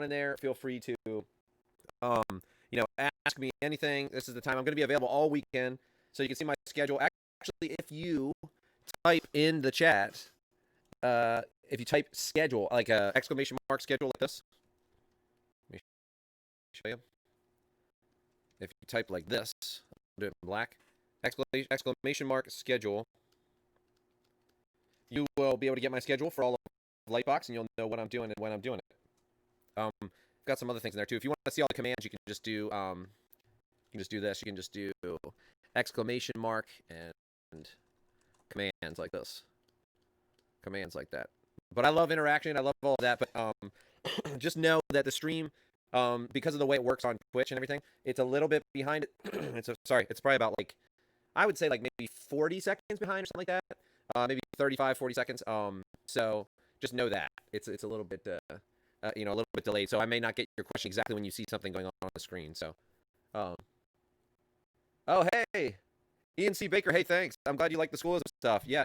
in there, feel free to, ask me anything. This is the time. I'm going to be available all weekend, so you can see my schedule. Actually, if you type in the chat, if you type schedule, like a exclamation mark schedule like this, let me show you. If you type like this, I'll do it in black, exclamation mark schedule, you will be able to get my schedule for all of Lightbox, and you'll know what I'm doing and when I'm doing it. I've got some other things in there too. If you want to see all the commands, you can just do this. You can just do exclamation mark and commands like this, commands like that. But I love interaction. I love all of that. But just know that the stream, because of the way it works on Twitch and everything, it's a little bit behind it. It's probably about like, I would say like maybe 40 seconds behind or something like that. Maybe 35, 40 seconds. So just know that it's a little bit, a little bit delayed. So I may not get your question exactly when you see something going on the screen. So, oh hey, Ian C. Baker. Hey, thanks. I'm glad you like the schoolism stuff. Yeah,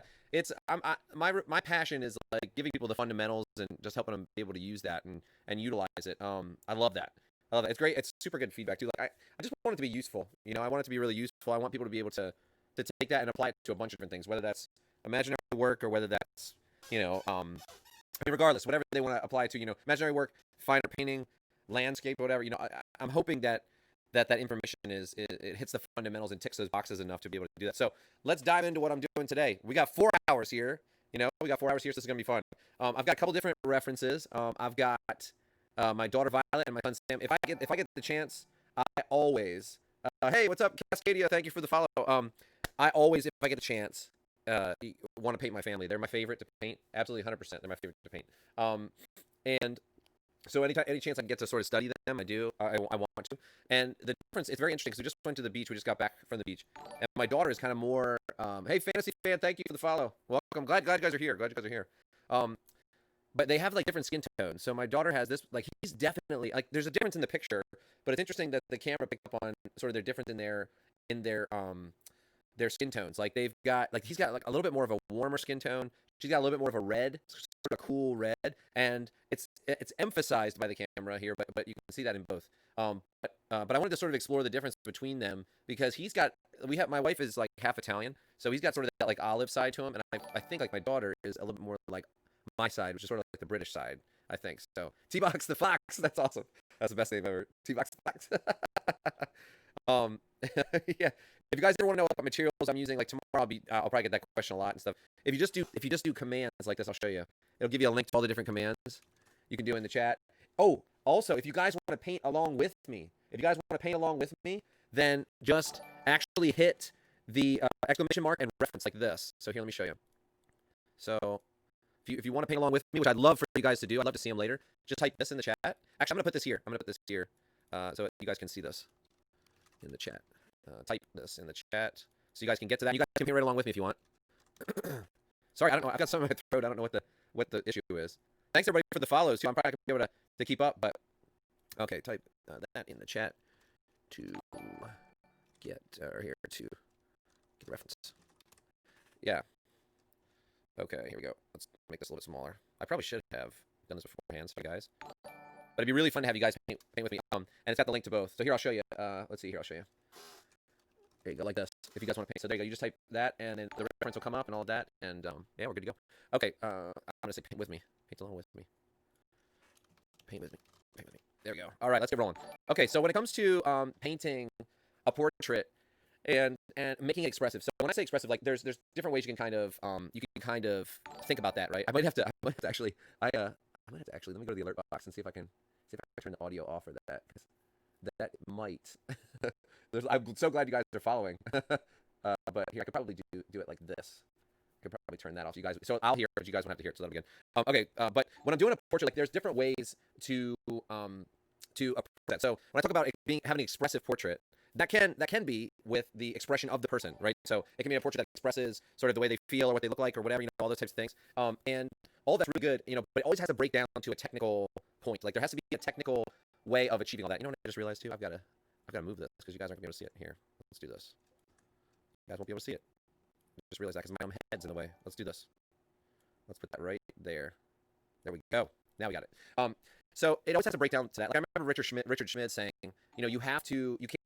my passion is like giving people the fundamentals and just helping them be able to use that and utilize it. I love that. I love it. It's great. It's super good feedback too. Like I just want it to be useful. I want it to be really useful. I want people to be able to take that and apply it to a bunch of different things, whether that's imaginary work or whether that's regardless, whatever they want to apply to, imaginary work, fine art painting, landscape, whatever. I'm hoping that information it hits the fundamentals and ticks those boxes enough to be able to do that. So let's dive into what I'm doing today. We got 4 hours here. We got 4 hours here, so this is gonna be fun. I've got a couple different references. I've got my daughter Violet and my son Sam. If I get the chance, I always hey, what's up, Cascadia? Thank you for the follow. I always, if I get the chance, want to paint my family. They're my favorite to paint. Absolutely 100%. They're my favorite to paint. And so any chance I can get to sort of study them, I do. I want to. And the difference, it's very interesting because we just went to the beach. We just got back from the beach. And my daughter is kind of more, hey, fantasy fan, thank you for the follow. Welcome. Glad you guys are here. Glad you guys are here. But they have like different skin tones. So my daughter has this, like he's definitely, like there's a difference in the picture, but it's interesting that the camera picked up on sort of their difference in their skin tones. Like they've got, like he's got like a little bit more of a warmer skin tone. She's got a little bit more of a red, sort of a cool red, and it's emphasized by the camera here, but you can see that in both. But I wanted to sort of explore the difference between them because my wife is like half Italian, so he's got sort of that like olive side to him, and I think like my daughter is a little bit more like my side, which is sort of like the British side, I think. So T-Box the Fox, that's awesome. That's the best name ever. T-Box the Fox. Yeah. If you guys ever want to know what materials I'm using, like tomorrow I'll probably get that question a lot and stuff. If you just do commands like this, I'll show you. It'll give you a link to all the different commands you can do in the chat. Oh, also, if you guys want to paint along with me, then just actually hit the exclamation mark and reference like this. So here, let me show you. So if you want to paint along with me, which I'd love for you guys to do, I'd love to see them later. Just type this in the chat. Actually, I'm gonna put this here. So you guys can see this in the chat. Type this in the chat so you guys can get to that. You guys can paint right along with me if you want. Sorry, I don't know. I've got something in my throat. I don't know what the issue is. Thanks everybody for the follows too. I'm probably gonna be able to keep up, but okay, type that in the chat to get here to get the reference. Yeah. Okay, here we go. Let's make this a little bit smaller. I probably should have done this beforehand, so guys. But it'd be really fun to have you guys paint with me. And it's got the link to both. So here I'll show you. Let's see here. I'll show you. There you go, like this. If you guys want to paint, so there you go. You just type that, and then the reference will come up and all of that, and yeah, we're good to go. Okay, I'm gonna say paint with me. Paint along with me. Paint with me. Paint with me. There we go. All right, let's get rolling. Okay, so when it comes to painting a portrait and making it expressive. So when I say expressive, like there's different ways you can kind of think about that, right? I might have to actually let me go to the alert box and see if I can turn the audio off for that, because that might. I'm so glad you guys are following. But here I could probably do it like this. I could probably turn that off. You guys, so I'll hear it, but you guys won't have to hear it. So that'll be good. Okay, but when I'm doing a portrait, like there's different ways to approach that. So when I talk about having an expressive portrait, that can be with the expression of the person, right? So it can be a portrait that expresses sort of the way they feel or what they look like or whatever, all those types of things. And all that's really good, but it always has to break down to a technical point. Like there has to be a technical way of achieving all that. You know what I just realized too? I've got to move this because you guys aren't gonna be able to see it. Here, let's do this. You guys won't be able to see it. Just realized that because my head's in the way. Let's do this. Let's put that right there. There we go. Now we got it. So it always has to break down to that. Like I remember Richard Schmidt saying, you know, you can't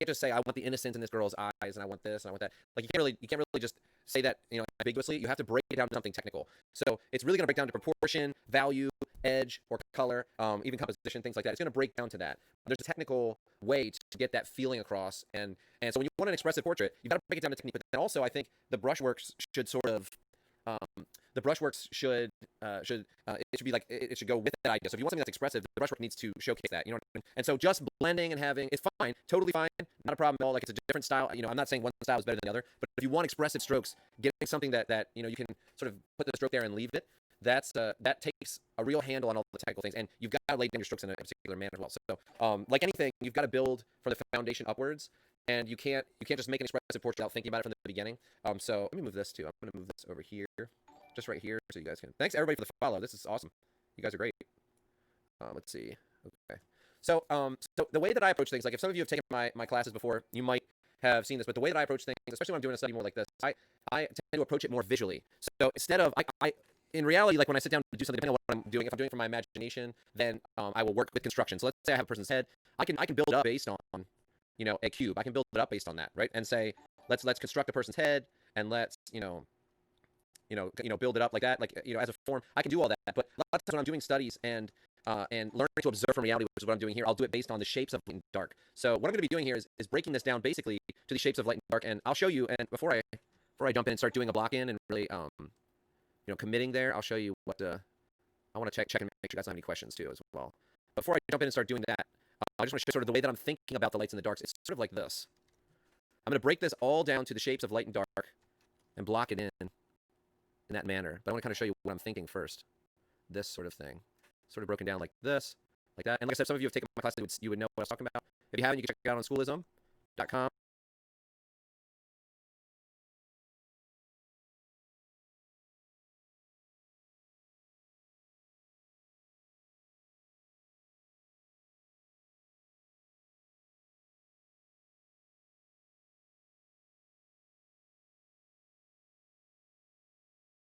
just say I want the innocence in this girl's eyes and I want this and I want that. Like you can't really just say that, you know, ambiguously. You have to break it down to something technical. So it's really going to break down to proportion, value, edge, or color, even composition, things like that. It's going to break down to that. There's a technical way to get that feeling across, and so when you want an expressive portrait, you've got to break it down to technique. But then also, I think the brushworks should sort of the brushworks it should be like it should go with that idea. So if you want something that's expressive, the brushwork needs to showcase that. You know what I mean? And so just blending and having it's fine, totally fine, not a problem at all. Like it's a different style. You know, I'm not saying one style is better than the other, but if you want expressive strokes, getting something that you know you can sort of put the stroke there and leave it. That takes a real handle on all the technical things, and you've got to lay down your strokes in a particular manner as well. So, like anything, you've got to build from the foundation upwards, and you can't just make an expressive portrait without thinking about it from the beginning. So let me move this too. I'm going to move this over here, just right here, so you guys can. Thanks everybody for the follow. This is awesome. You guys are great. Let's see. Okay. So the way that I approach things, like if some of you have taken my classes before, you might have seen this, but the way that I approach things, especially when I'm doing a study more like this, I tend to approach it more visually. So instead of in reality, like when I sit down to do something, depending on what I'm doing, if I'm doing it from my imagination, then I will work with construction. So let's say I have a person's head, I can build it up based on, you know, a cube. I can build it up based on that, right? And say let's construct a person's head, and let's build it up like that, like as a form. I can do all that, but a lot of times when I'm doing studies and learning to observe from reality, which is what I'm doing here, I'll do it based on the shapes of light and dark. So what I'm going to be doing here is breaking this down basically to the shapes of light and dark, and I'll show you. And before I jump in and start doing a block in and really committing there, I'll show you what I want to check and make sure you guys don't have any questions too as well. Before I jump in and start doing that, I just want to show sort of the way that I'm thinking about the lights and the darks. It's sort of like this. I'm going to break this all down to the shapes of light and dark and block it in that manner. But I want to kind of show you what I'm thinking first. This sort of thing. Sort of broken down like this, like that. And like I said, some of you have taken my class, you would know what I was talking about. If you haven't, you can check it out on schoolism.com.